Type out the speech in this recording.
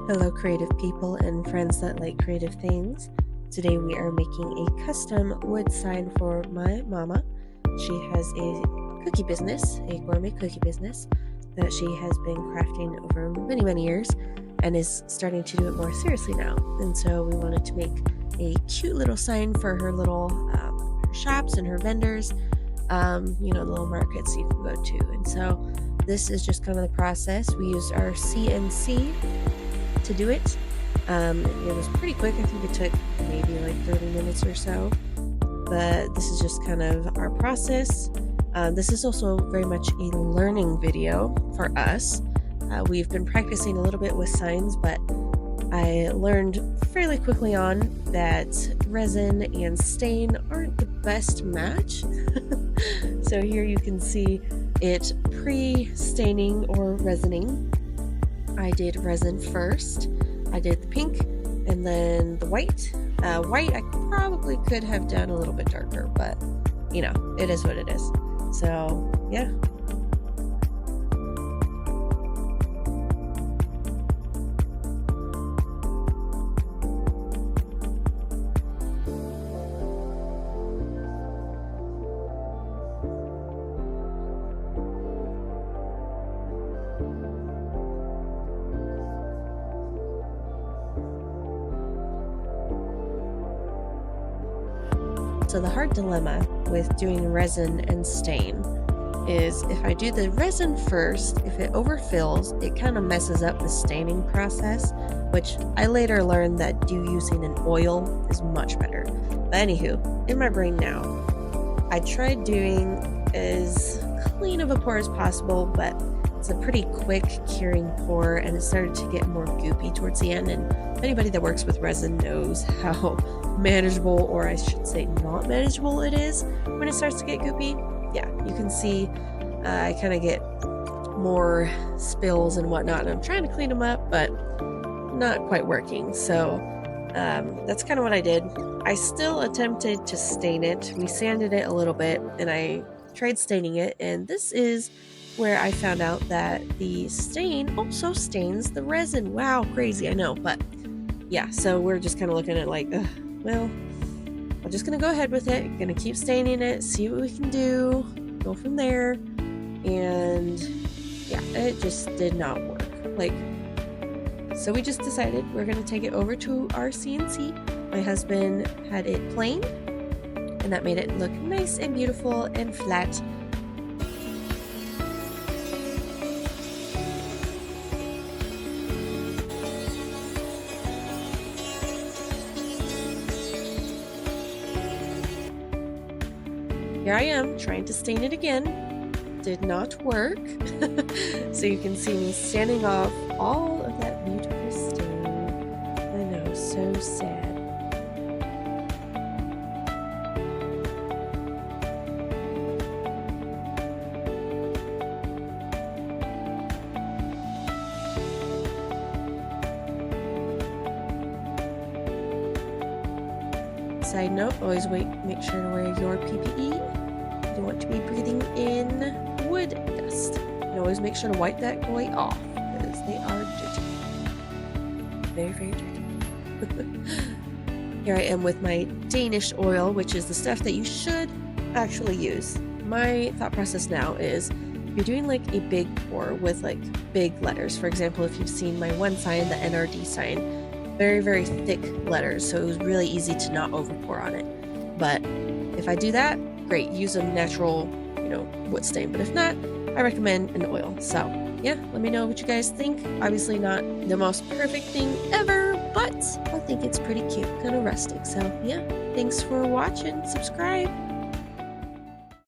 Hello creative people and friends that like creative things. Today we are making a custom wood sign for my mama. She has a cookie business, a gourmet cookie business that she has been crafting over many years and is starting to do it more seriously now. And so we wanted to make a cute little sign for her little shops and her vendors, the little markets you can go to. And so this is just kind of the process. We used our CNC to do it. It was pretty quick. I think it took maybe like 30 minutes or so, but this is just kind of our process. This is also very much a learning video for us. We've been practicing a little bit with signs, but I learned fairly quickly on that resin and stain aren't the best match. So here you can see it pre-staining or resining. I did resin first. I did the pink and then the white. White I probably could have done a little bit darker, but it is what it is. So yeah. So the hard dilemma with doing resin and stain is if I do the resin first, if it overfills, it kind of messes up the staining process, which I later learned that using an oil is much better. But anywho, in my brain now, I tried doing as clean of a pour as possible, but it's a pretty quick curing pour and it started to get more goopy towards the end. And anybody that works with resin knows how manageable, or I should say not manageable, it is when it starts to get goopy. Yeah, you can see I kind of get more spills and whatnot, and I'm trying to clean them up, but not quite working. So that's kind of what I did. I still attempted to stain it. We sanded it a little bit and I tried staining it, and this is where I found out that the stain also stains the resin. Wow, crazy, I know, but yeah, so we're just kind of looking at like, well, I'm just gonna go ahead with it, gonna keep staining it, see what we can do, go from there. And yeah, it just did not work. So we just decided we're gonna take it over to our CNC. My husband had it plain, and that made it look nice and beautiful and flat. Here I am trying to stain it again. Did not work. So you can see me standing off all of that beautiful stain. I know, so sad. Side note, always make sure to wear your PPE. You don't want to be breathing in wood dust. And always make sure to wipe that boy off because they are dirty. Very dirty. Here I am with my Danish oil, which is the stuff that you should actually use. My thought process now is you're doing like a big pour with like big letters. For example, if you've seen my one sign, the NRD sign, very thick letters, so it was really easy to not overpour on it. But if I do that, great, use a natural wood stain, but if not, I recommend an oil. So yeah, let me know what you guys think. Obviously not the most perfect thing ever, but I think it's pretty cute, kind of rustic. So yeah, thanks for watching, subscribe.